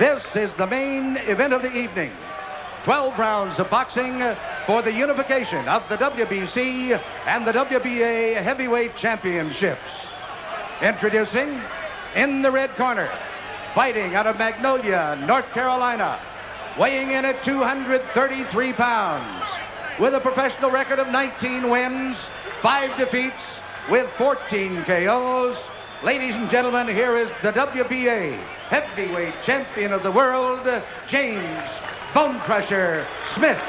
This is the main event of the evening. 12 rounds of boxing for the unification of the WBC and the WBA heavyweight championships. Introducing, in the red corner, fighting out of Magnolia, North Carolina, weighing in at 233 pounds, with a professional record of 19 wins, 5 defeats, with 14 KOs. Ladies and gentlemen, here is the WBA heavyweight champion of the world, James Bone Crusher Smith.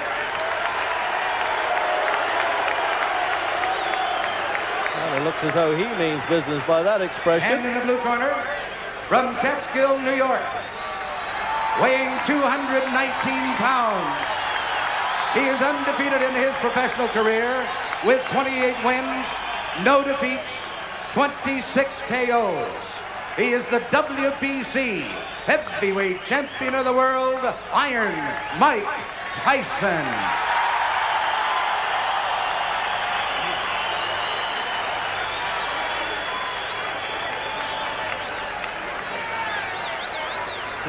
Well, it looks as though he means business by that expression. And in the blue corner, from Catskill, New York, weighing 219 pounds. He is undefeated in his professional career with 28 wins, no defeats, 26 KOs. He is the WBC heavyweight champion of the world, Iron Mike Tyson.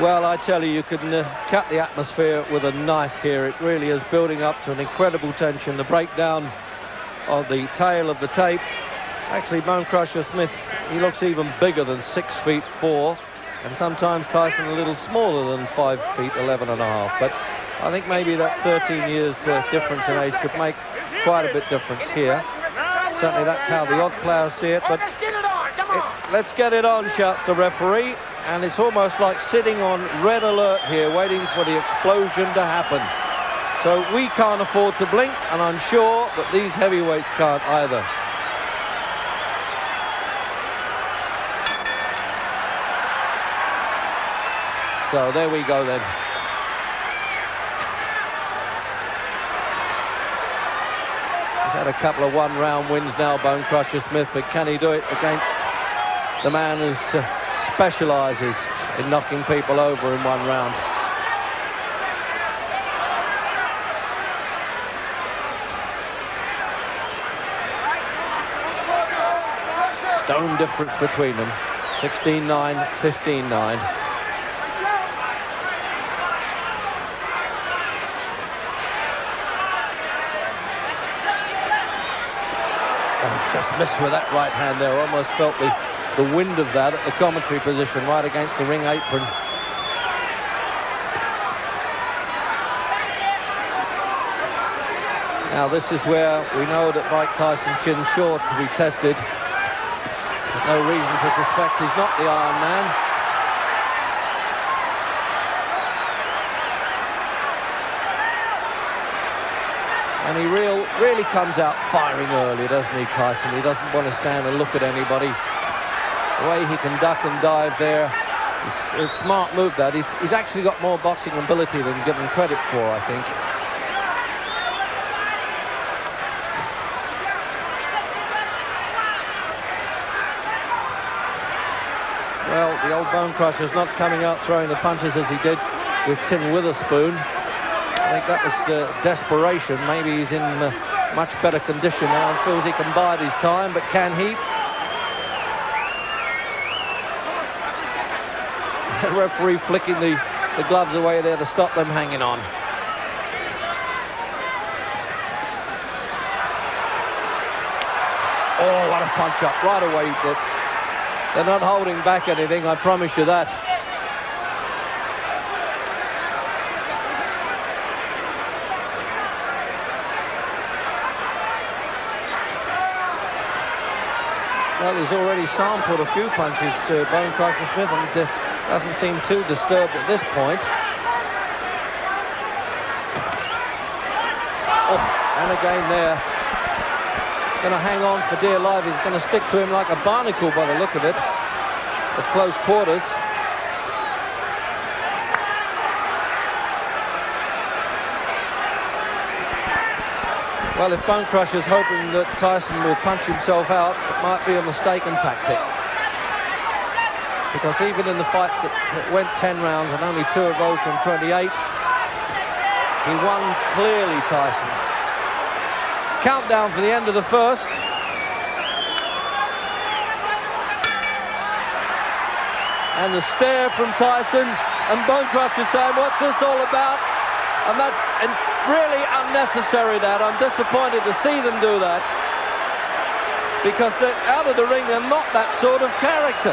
Well, I tell you can cut the atmosphere with a knife here. It really is building up to an incredible tension. The breakdown of the tail of the tape. Actually, Bone Crusher Smith, he looks even bigger than 6'4", and sometimes Tyson a little smaller than 5'11½". But I think maybe that 13 years difference in age could make quite a bit difference here. Certainly that's how the odd players see it. But let's get it on, shouts the referee. And it's almost like sitting on red alert here, waiting for the explosion to happen. So we can't afford to blink, and I'm sure that these heavyweights can't either. So there we go then. He's had a couple of one-round wins now, Bone Crusher Smith, but can he do it against the man who's specialises in knocking people over in one round? Stone difference between them, 16-9, 15-9. Just missed with that right hand there. Almost felt the wind of that at the commentary position, right against the ring apron. Now this is where we know that Mike Tyson chin's short to be tested. There's no reason to suspect he's not the Iron Man. And he really comes out firing early, doesn't he, Tyson? He doesn't want to stand and look at anybody. The way he can duck and dive there, it's a smart move that. He's actually got more boxing ability than given credit for, I think. Well, the old Bone Crusher's not coming out throwing the punches as he did with Tim Witherspoon. I think that was desperation. Maybe he's in much better condition now and feels he can bide his time, but can he? The referee flicking the gloves away there to stop them hanging on. Oh, what a punch up right away. They're not holding back anything, I promise you that. Well, he's already sampled a few punches, Bone Crusher Smith, and doesn't seem too disturbed at this point. Oh, and again there. Going to hang on for dear life. He's going to stick to him like a barnacle by the look of it at close quarters. Well, if Bone Crusher's hoping that Tyson will punch himself out, it might be a mistaken tactic. Because even in the fights that went 10 rounds and only 2 of those from 28, he won clearly, Tyson. Countdown for the end of the first. And the stare from Tyson And Bone Crusher's saying, what's this all about? And that's really unnecessary, that. I'm disappointed to see them do that. Because they're out of the ring, they're not that sort of character.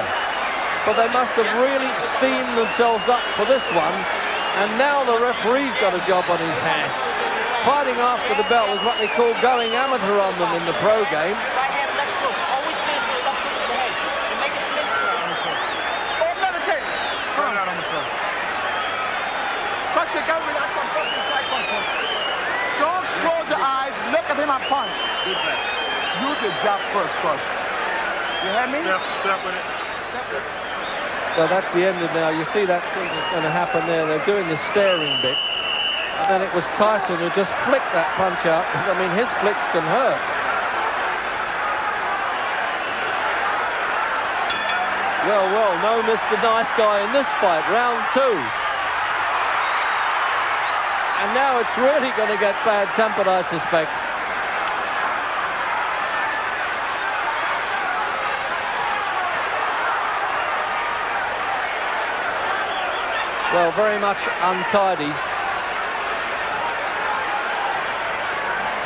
But they must have really steamed themselves up for this one. And now the referee's got a job on his hands. Fighting after the bell is what they call going amateur on them in the pro game. Right hand, left foot. Always stand for the left foot with the head. And make it spin. Or meditate. Turn out on the floor. Crusher, go relax on fucking side punch. Don't close your eyes. Look at him and punch. Deep breath. You the jab first, Crusher. You hear me? Step with it. Step with it. So that's the end of now. You see that thing that's going to happen there. They're doing the staring bit. And then it was Tyson who just flicked that punch out. I mean, his flicks can hurt. Well, no Mr. Nice Guy in this fight. Round 2. And now it's really going to get bad-tempered, I suspect. Well, very much untidy.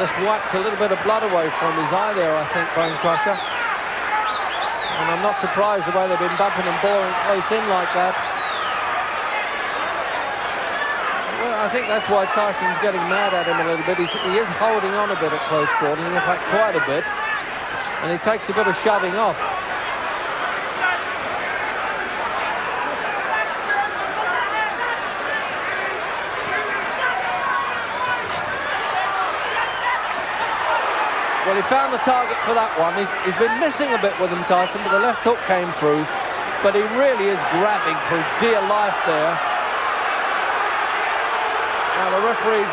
Just wiped a little bit of blood away from his eye there, I think, Bone Crusher. And I'm not surprised the way they've been bumping and boring close in like that. Well, I think that's why Tyson's getting mad at him a little bit. He is holding on a bit at close quarters, in fact, quite a bit. And he takes a bit of shoving off. Well, he found the target for that one. He's been missing a bit with him, Tyson, but the left hook came through. But he really is grabbing for dear life there. Now, the referee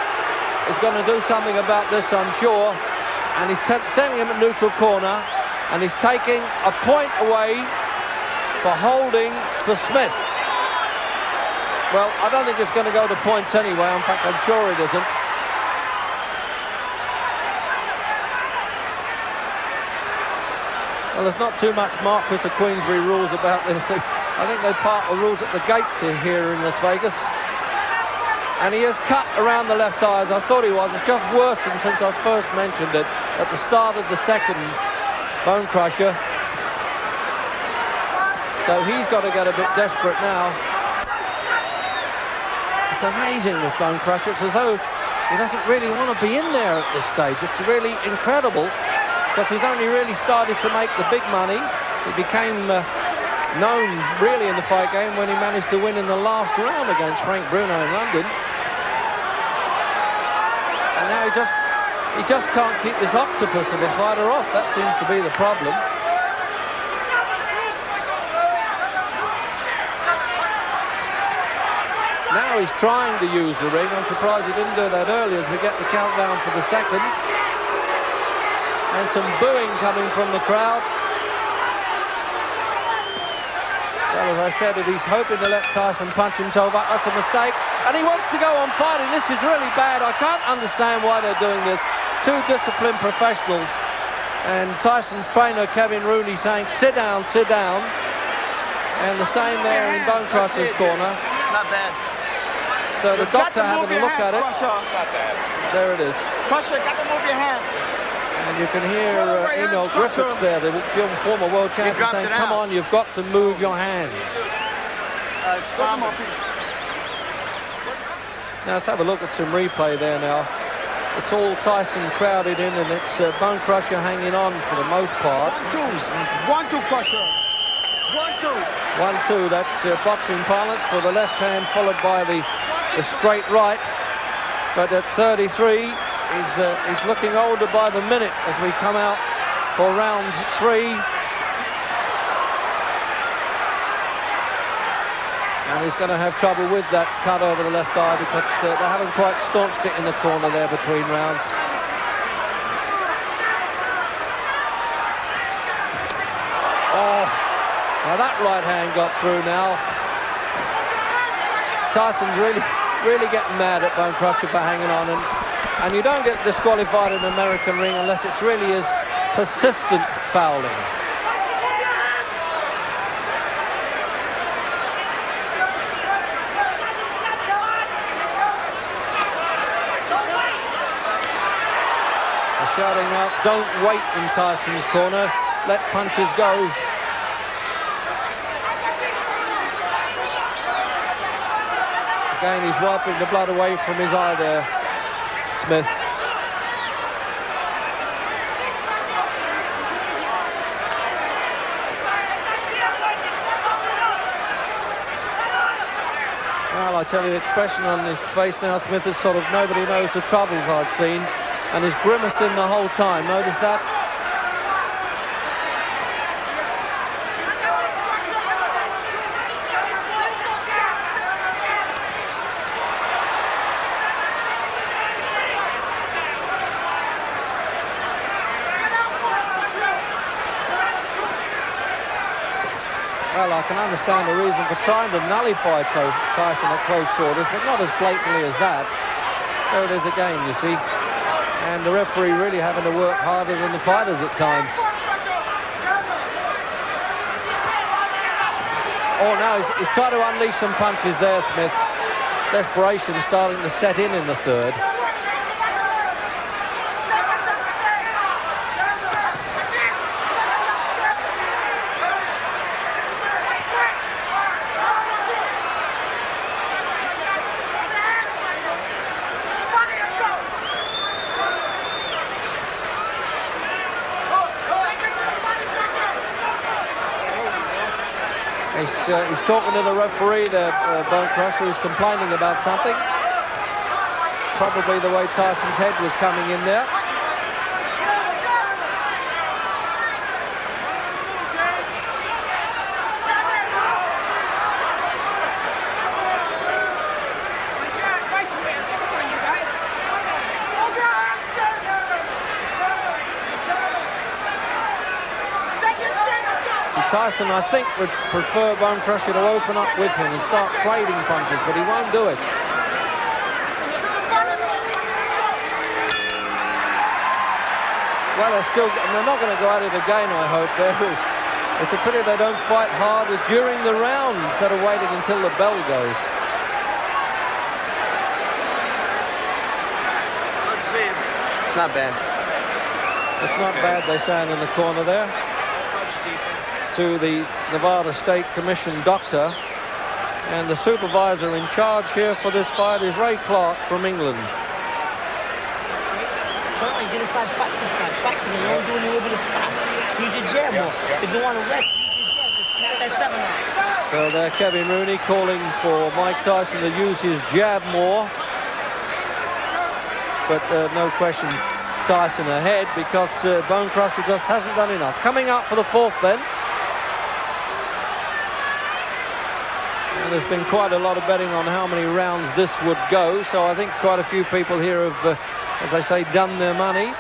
is going to do something about this, I'm sure. And he's sending him at neutral corner. And he's taking a point away for holding for Smith. Well, I don't think it's going to go to points anyway. In fact, I'm sure it isn't. Well, there's not too much Marquis of Queensberry rules about this. I think they part the rules at the gates here in Las Vegas. And he has cut around the left eye, as I thought he was. It's just worse than since I first mentioned it at the start of the second Bone Crusher. So he's got to get a bit desperate now. It's amazing with Bone Crusher. It's as though he doesn't really want to be in there at this stage. It's really incredible. Because he's only really started to make the big money. He became known really in the fight game when he managed to win in the last round against Frank Bruno in London. And now he just can't keep this octopus of a fighter off. That seems to be the problem. Now he's trying to use the ring. I'm surprised he didn't do that earlier as we get the countdown for the second. And some booing coming from the crowd. Well, as I said, if he's hoping to let Tyson punch himself up, that's a mistake. And he wants to go on fighting. This is really bad. I can't understand why they're doing this. Two disciplined professionals. And Tyson's trainer, Kevin Rooney, saying, sit down, sit down. And the same there in Bone Crusher's corner. Not bad. So the doctor having a look at it. Not bad. There it is. Crusher, got to move your hands. And you can hear Emil Griffiths there, the former world champion, saying, come on, you've got to move your hands. Now let's have a look at some replay there now. It's all Tyson crowded in, and it's Bone Crusher hanging on for the most part. 1-2. 1-2, Crusher. 1-2. 1-2, that's boxing parlance for the left hand, followed by the straight right. But at 33, he's looking older by the minute as we come out for round 3. And he's going to have trouble with that cut over the left eye because they haven't quite staunched it in the corner there between rounds. Oh, now that right hand got through now. Tyson's really getting mad at Bone Crusher for hanging on, and you don't get disqualified in an American ring unless it really is persistent fouling. shouting out, don't wait in Tyson's corner, let punches go. Again, he's wiping the blood away from his eye there, Smith. Well, I tell you, the expression on his face now, Smith, is sort of nobody knows the troubles I've seen, and he's grimacing the whole time. Notice that? Well, I can understand the reason for trying to nullify Tyson at close quarters, but not as blatantly as that. There it is again, you see. And the referee really having to work harder than the fighters at times. Oh, now he's trying to unleash some punches there, Smith. Desperation starting to set in the third. He's talking to the referee there, Bone Crusher, who's complaining about something. Probably the way Tyson's head was coming in there. Tyson, I think, would prefer Bone Crusher to open up with him and start trading punches, but he won't do it. Well, they're not going to go at it again, I hope. It's a pity they don't fight harder during the round instead of waiting until the bell goes. Let's see. Not bad. It's not bad, they're saying in the corner there. To the Nevada State Commission doctor, and the supervisor in charge here for this fight is Ray Clark from England. Get inside, fight this guy, fight him, don't do a little bit of stop. Use your jab more. If you want to rest, use your jab, just snap that 7 out. So there, Kevin Rooney calling for Mike Tyson to use his jab more. But no question, Tyson ahead because Bone Crusher just hasn't done enough. Coming out for the fourth then. There's been quite a lot of betting on how many rounds this would go, so I think quite a few people here have, as they say, done their money.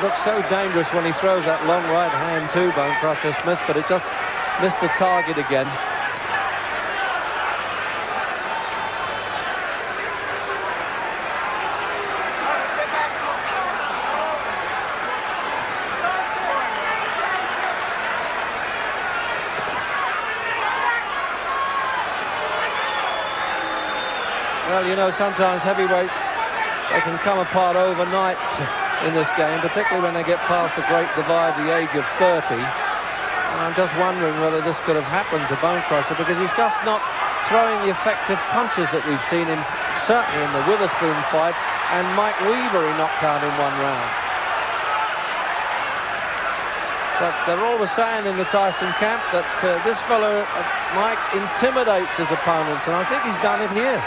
Looks so dangerous when he throws that long right hand to Bone Crusher Smith, but it just missed the target again. Well, you know, sometimes heavyweights, they can come apart overnight in this game, particularly when they get past the great divide, the age of 30. And I'm just wondering whether this could have happened to Bone Crusher, because he's just not throwing the effective punches that we've seen him, certainly in the Witherspoon fight, and Mike Weaver he knocked out in one round. But they're always saying in the Tyson camp that this fellow, Mike, intimidates his opponents, and I think he's done it here.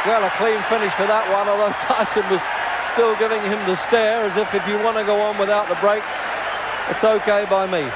Well, a clean finish for that one, although Tyson was still giving him the stare, as if you want to go on without the break, It's okay by me.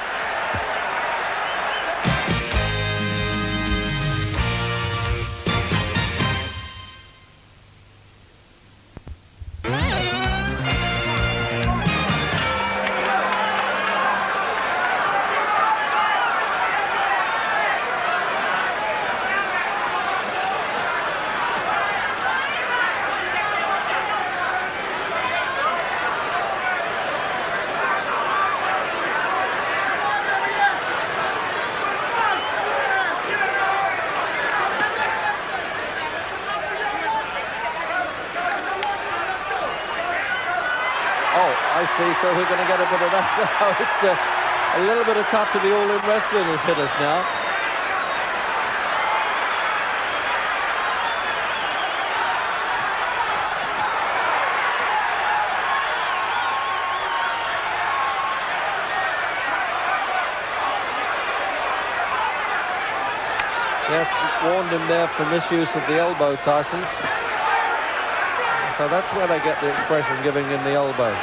I see, so we're going to get a bit of that now. It's a little bit of touch of the all-in wrestling has hit us now. Yes, warned him there for misuse of the elbow, Tyson. So that's where they get the expression, giving him the elbow.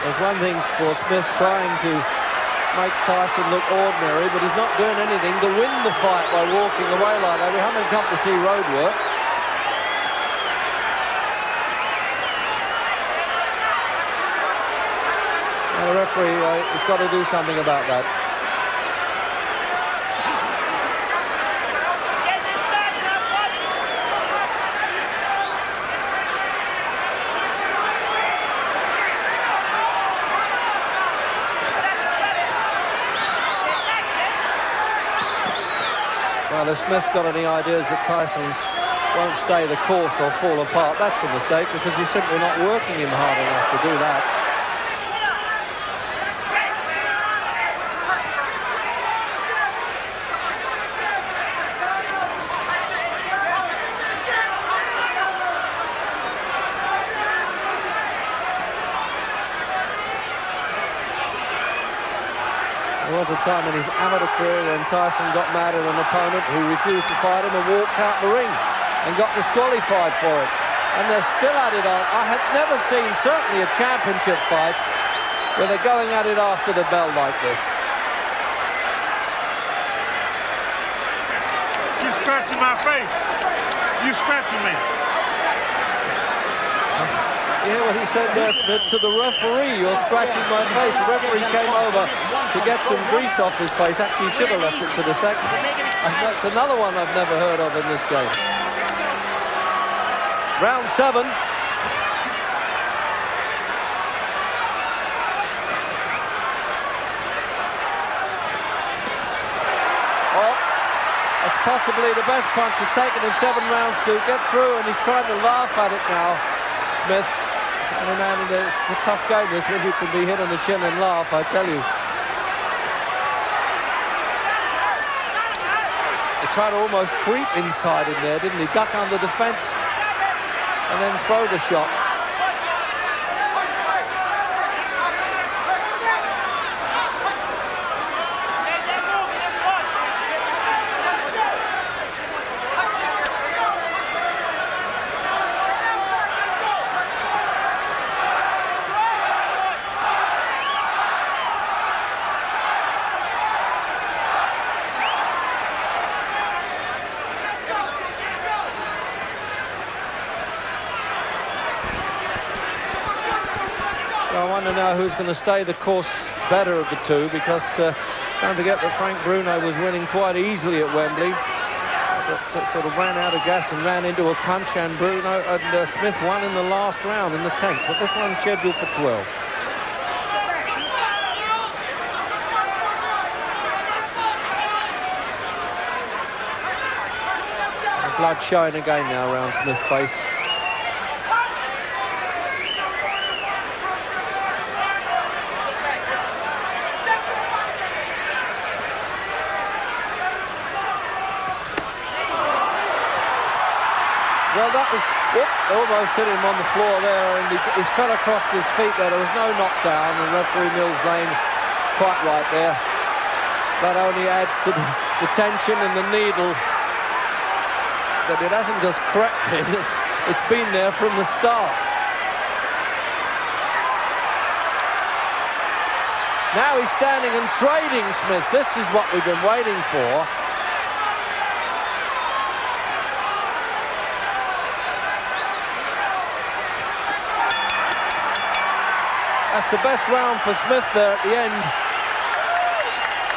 There's one thing for Smith trying to make Tyson look ordinary, but he's not doing anything to win the fight by walking away like that. We haven't come to see road work. And the referee has got to do something about that. Well, if Smith's got any ideas that Tyson won't stay the course or fall apart, that's a mistake, because he's simply not working him hard enough to do that. There was a time in his amateur career when Tyson got mad at an opponent who refused to fight him and walked out the ring and got disqualified for it. And they're still at it. I had never seen, certainly a championship fight, where they're going at it after the bell like this. You're scratching my face. You're scratching me. You hear what he said there to the referee? You're scratching my face. The referee came over to get some grease off his face. Actually, he should have left it to the second. And that's another one I've never heard of in this game. Round 7. Oh, that's possibly the best punch. It's taken him 7 rounds to get through, and he's trying to laugh at it now, Smith. And it's a tough game, this, when you can be hit on the chin and laugh, I tell you. He tried to almost creep inside in there, didn't he? Duck under the fence and then throw the shot. So I wonder now who's going to stay the course better of the two, because don't forget that Frank Bruno was winning quite easily at Wembley, but sort of ran out of gas and ran into a punch, and Bruno and Smith won in the last round, in the 10th, but this one's scheduled for 12. The blood showing again now around Smith's face. Well, that was... Whoop, they almost hit him on the floor there, and he fell across his feet there. There was no knockdown, and referee Mills Lane quite right there. That only adds to the tension and the needle that it hasn't just corrected, it's been there from the start. Now he's standing and trading Smith. This is what we've been waiting for. That's the best round for Smith there at the end.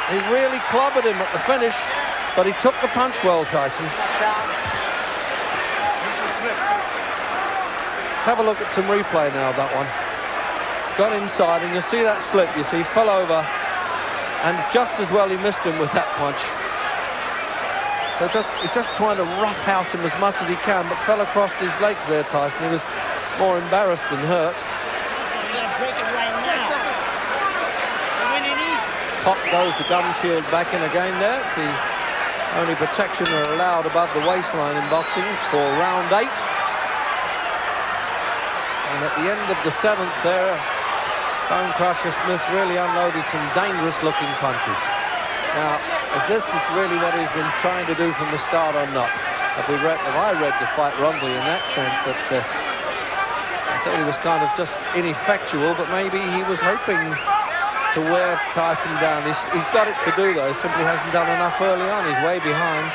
He really clobbered him at the finish, but he took the punch well, Tyson. Let's have a look at some replay now of that one. Got inside, and you'll see that slip. You see, fell over, and just as well he missed him with that punch. So he's just trying to roughhouse him as much as he can, but fell across his legs there, Tyson. He was more embarrassed than hurt. Pop goes the gum shield back in again there. It's the only protection are allowed above the waistline in boxing for round 8. And at the end of the 7th there, Bone Crusher Smith really unloaded some dangerous looking punches. Now, is this really what he's been trying to do from the start or not? Have I read the fight wrongly in that sense that I thought he was kind of just ineffectual, but maybe he was hoping to wear Tyson down. He's got it to do though, he simply hasn't done enough early on. He's way behind.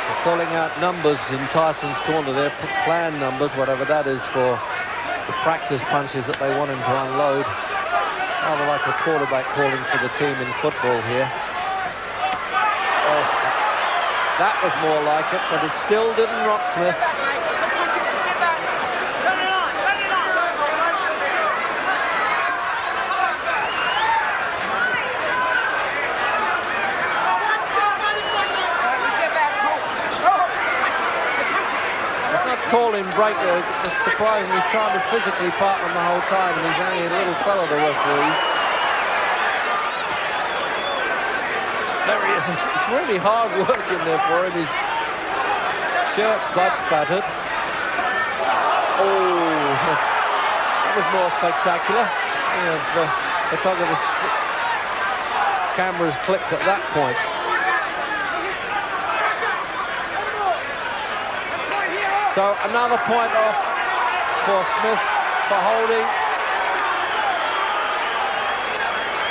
They're calling out numbers in Tyson's corner there, plan numbers, whatever that is, for the practice punches that they want him to unload. Rather like a quarterback calling for the team in football here. That was more like it, but it still didn't rock Smith. He's not calling break there. It's surprising. He's trying to physically partner the whole time, and he's only a little fellow, the referee. There he is. It's really hard work in there for him. His shirt's blood spattered. Oh, that was more spectacular. The photographer's cameras clicked at that point. So another point off for Smith for holding.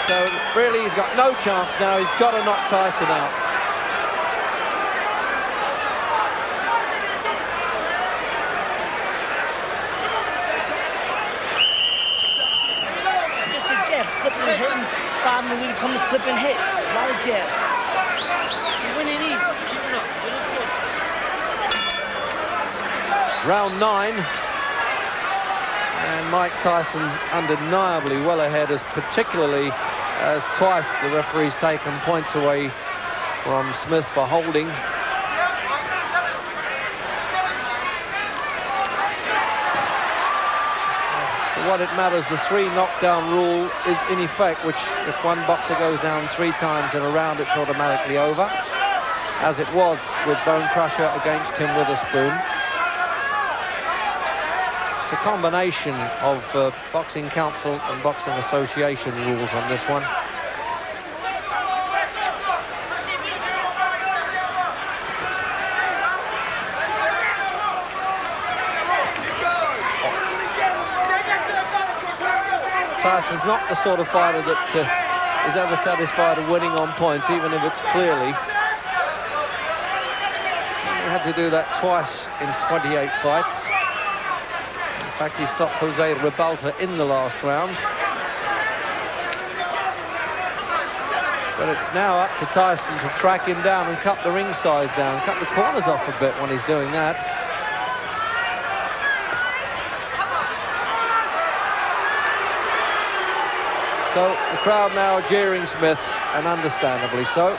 So really he's got no chance now. He's got to knock Tyson out. Just a jab, slipping and hitting, spotting when he comes to slip and hit. A lot of jabs. He's winning easy. Keep it up. Round 9. And Mike Tyson undeniably well ahead, particularly as twice the referee's taken points away from Smith for holding. For what it matters, the 3 knockdown rule is in effect, which if one boxer goes down 3 times in a round, it's automatically over, as it was with Bone Crusher against Tim Witherspoon. It's a combination of Boxing Council and Boxing Association rules on this one. Tyson's not the sort of fighter that is ever satisfied of winning on points, even if it's clearly. He had to do that twice in 28 fights. In fact, he stopped Jose Ribalta in the last round. But it's now up to Tyson to track him down and cut the ringside down, cut the corners off a bit when he's doing that. So the crowd now are jeering Smith, and understandably so.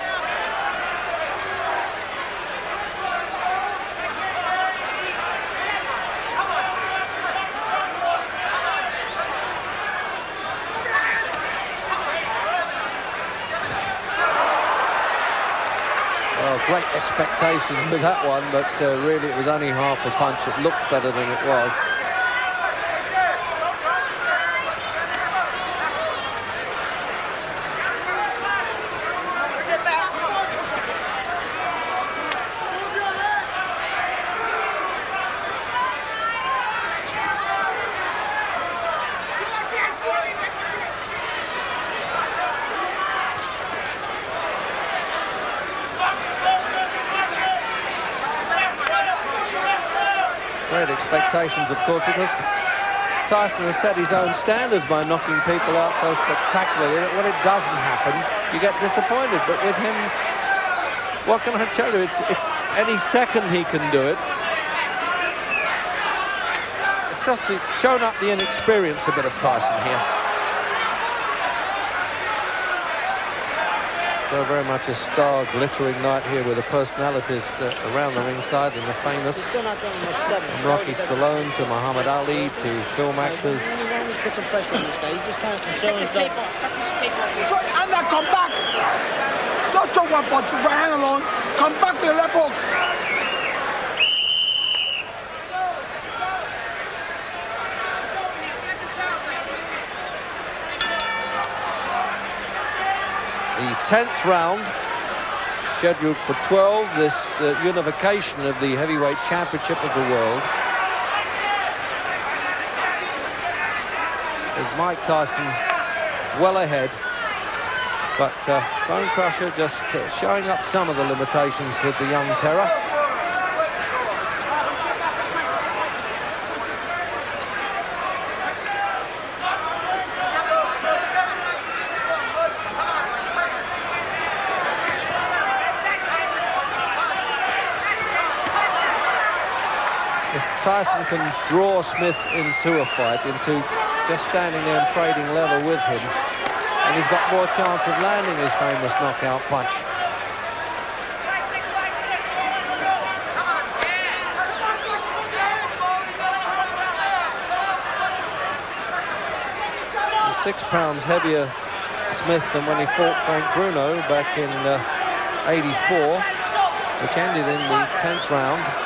expectations with that one, but really it was only half a punch. It looked better than it was. Great expectations, of course, because Tyson has set his own standards by knocking people out so spectacularly that when it doesn't happen, you get disappointed. But with him, what can I tell you? It's any second he can do it. It's just shown up the inexperience a bit of Tyson here. So very much a star glittering night here with the personalities around the ringside and the famous, from Rocky Stallone to Muhammad Ali to film actors. He's put some pressure on this guy. He's just trying to control himself. And now come back. Don't throw one punch, right hand alone. Come back to the left hook. The 10th round, scheduled for 12, this unification of the heavyweight championship of the world. With Mike Tyson well ahead, but Bone Crusher just showing up some of the limitations with the young terror. Tyson can draw Smith into a fight, into just standing there and trading level with him, and he's got more chance of landing his famous knockout punch. He's 6 pounds heavier, Smith, than when he fought Frank Bruno back in '84, which ended in the 10th round.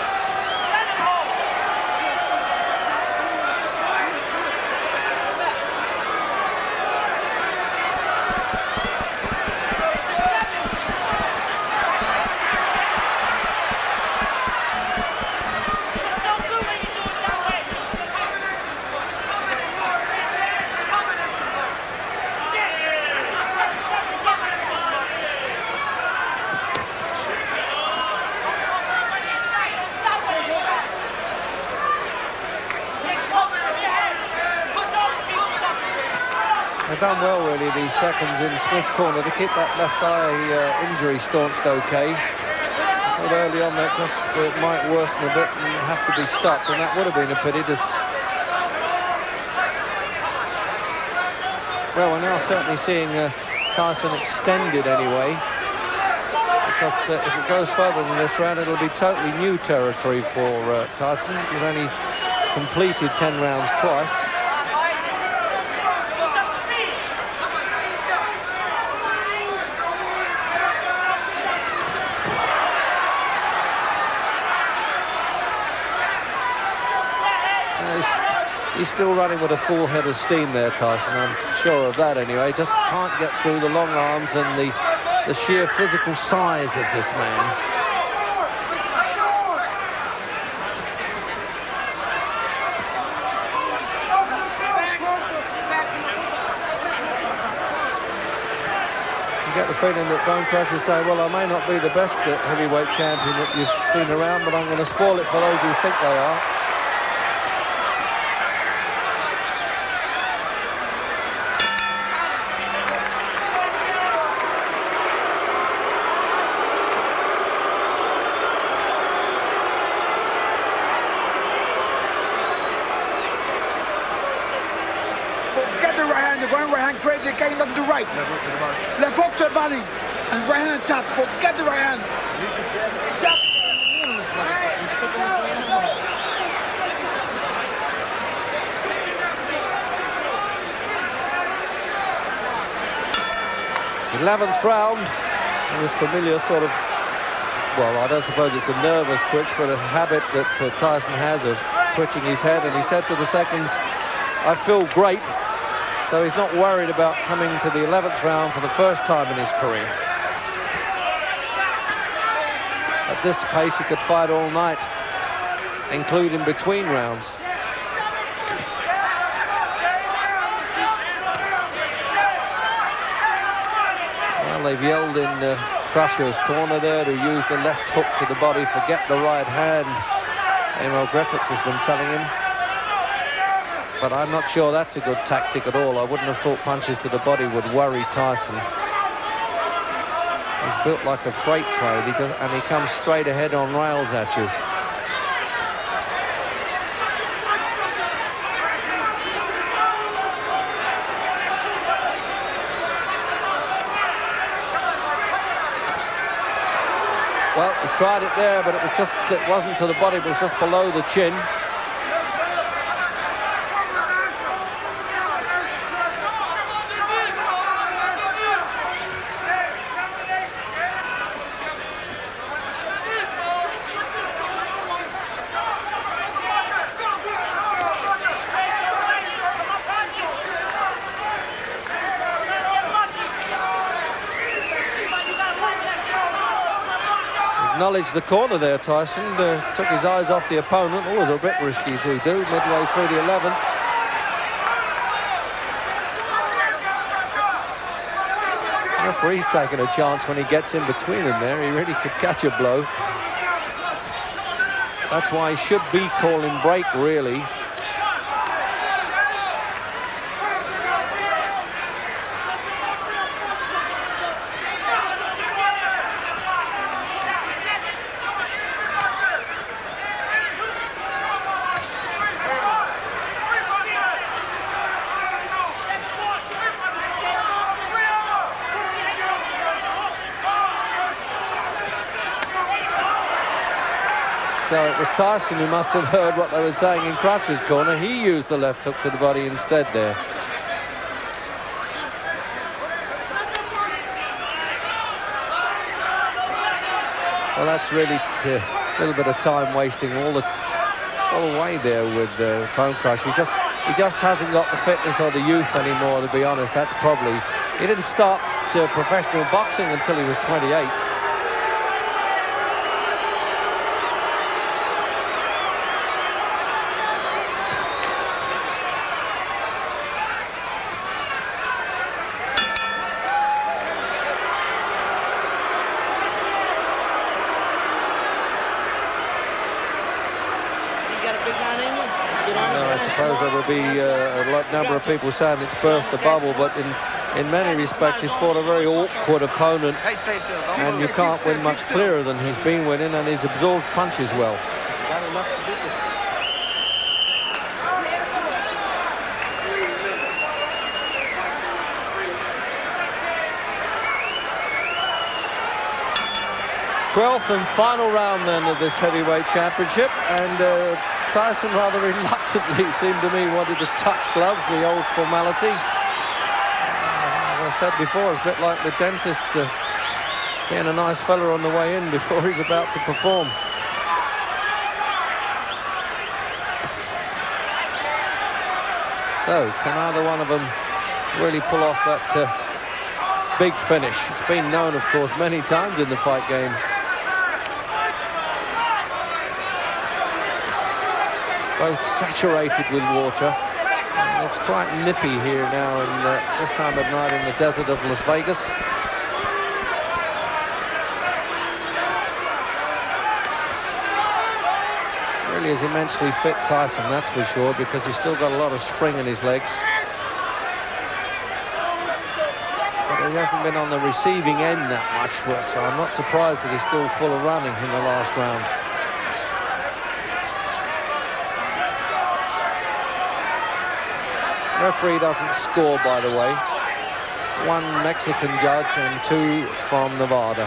Done well, really, these seconds in Smith's corner to keep that left eye injury staunched okay. But early on that just might worsen a bit and have to be stopped, and that would have been a pity. Well, we're now certainly seeing Tyson extended anyway, because if it goes further than this round, it'll be totally new territory for Tyson. He's only completed 10 rounds twice. He's still running with a full head of steam there, Tyson. I'm sure of that anyway. Just can't get through the long arms and the sheer physical size of this man. You get the feeling that Bone Crusher is saying, well, I may not be the best heavyweight champion that you've seen around, but I'm going to spoil it for those who think they are. Crazy, getting up to the right. Left hook to the body. And right hand on top. Forget the right hand. Chop. 11th round. This familiar sort of well, I don't suppose it's a nervous twitch, but a habit that Tyson has of twitching his head. And he said to the seconds, I feel great. So he's not worried about coming to the 11th round for the first time in his career. At this pace, he could fight all night, including between rounds. Well, they've yelled in Crusher's corner there to use the left hook to the body, forget the right hand. Emil Griffiths has been telling him. But I'm not sure that's a good tactic at all. I wouldn't have thought punches to the body would worry Tyson. He's built like a freight train, and he comes straight ahead on rails at you. Well, he tried it there, but it wasn't to the body, it was just below the chin. Acknowledged the corner there, Tyson. Took his eyes off the opponent. Always a bit risky to do, midway through the 11th. The referee's taking a chance when he gets in between them there. He really could catch a blow. That's why he should be calling break, really. So it was Tyson who must have heard what they were saying in Crutcher's corner. He used the left hook to the body instead there. Well, that's really a little bit of time wasting all the way there with Bone Crush. He just hasn't got the fitness or the youth anymore, to be honest. That's probably... He didn't start professional boxing until he was 28. There will be a number of people saying it's burst the bubble, but in many respects he's fought a very awkward opponent, and you can't win much clearer than he's been winning, and he's absorbed punches well. Twelfth and final round then of this heavyweight championship, and Tyson rather reluctantly, seemed to me, wanted to touch gloves, the old formality. As I said before, it's a bit like the dentist being a nice fella on the way in before he's about to perform. So, can either one of them really pull off that big finish? It's been known, of course, many times in the fight game. Both saturated with water. And it's quite nippy here now this time of night in the desert of Las Vegas. Really is immensely fit, Tyson, that's for sure, because he's still got a lot of spring in his legs. But he hasn't been on the receiving end that much for it, so I'm not surprised that he's still full of running in the last round. Referee doesn't score, by the way. One Mexican judge and two from Nevada.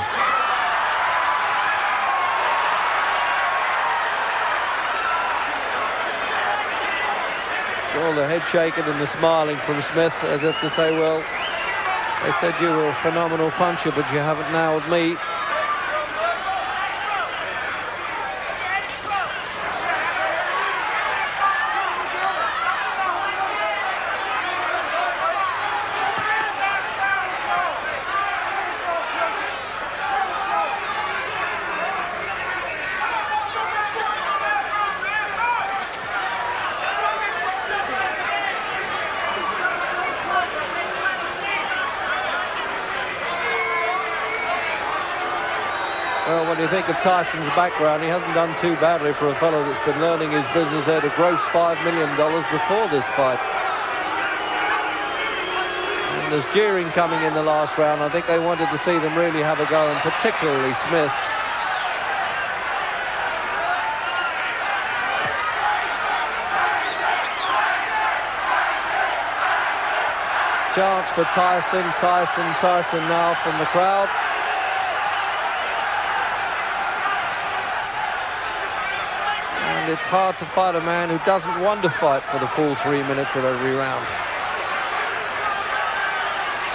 It's all the head shaking and the smiling from Smith, as if to say, well, they said you were a phenomenal puncher, but you haven't nailed me. when you think of Tyson's background, he hasn't done too badly for a fellow that's been learning his business there to gross $5 million before this fight. And there's jeering coming in the last round. I think they wanted to see them really have a go, and particularly Smith. Chance for Tyson. Tyson now from the crowd. And it's hard to fight a man who doesn't want to fight for the full 3 minutes of every round.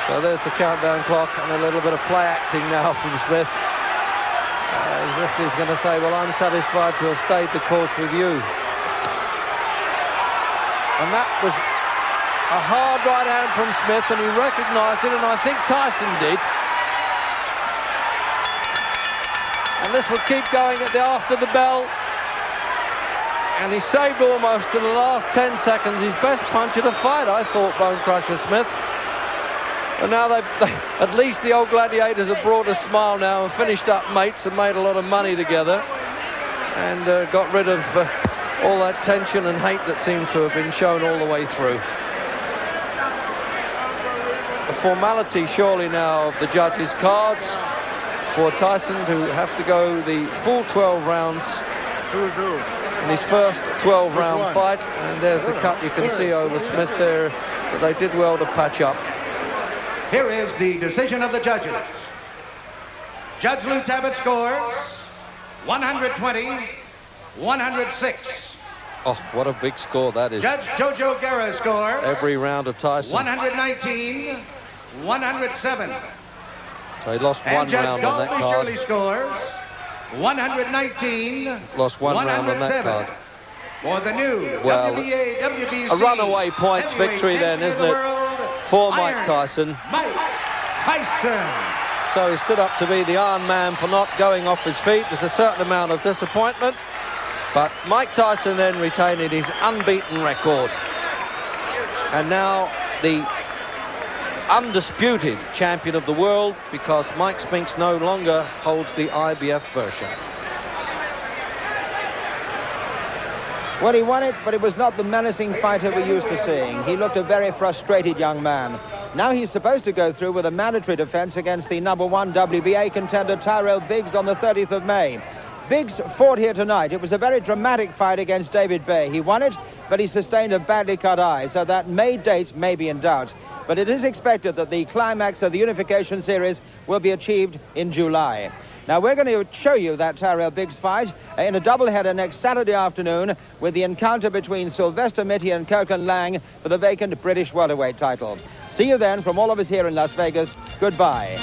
So there's the countdown clock, and a little bit of play acting now from Smith. As if he's going to say, well, I'm satisfied to have stayed the course with you. And that was a hard right hand from Smith, and he recognised it, and I think Tyson did. And this will keep going after the bell. And he saved almost to the last 10 seconds his best punch of the fight, I thought, Bone Crusher Smith. And now at least the old gladiators have brought a smile now and finished up mates and made a lot of money together, and got rid of all that tension and hate that seems to have been shown all the way through. The formality surely now of the judges' cards for Tyson to have to go the full 12 rounds in his first 12-round fight. And there's the cut you can see over Smith there, but they did well to patch up. Here is the decision of the judges. Judge Lou Tabbitt scores 120-106. Oh, what a big score that is. Judge Jojo Guerra scores every round of Tyson 119-107. So he lost one round on that card. Shirley scores 119. Lost one round on that card. For the new WBA, WBC, a runaway points victory then, isn't it, for Mike Tyson. Mike Tyson. So he stood up to be the Iron Man for not going off his feet. There's a certain amount of disappointment, but Mike Tyson then retaining his unbeaten record. And now the undisputed champion of the world, because Mike Spinks no longer holds the IBF Bershon. Well, he won it, but it was not the menacing fighter we're used to seeing. He looked a very frustrated young man. Now he's supposed to go through with a mandatory defense against the #1 WBA contender Tyrell Biggs on the 30th of May. Biggs fought here tonight. It was a very dramatic fight against David Bay. He won it, but he sustained a badly cut eye, so that May date may be in doubt. But it is expected that the climax of the Unification Series will be achieved in July. Now, we're going to show you that Tyrell Biggs fight in a doubleheader next Saturday afternoon with the encounter between Sylvester Mitty and Coquelin Lang for the vacant British welterweight title. See you then from all of us here in Las Vegas. Goodbye.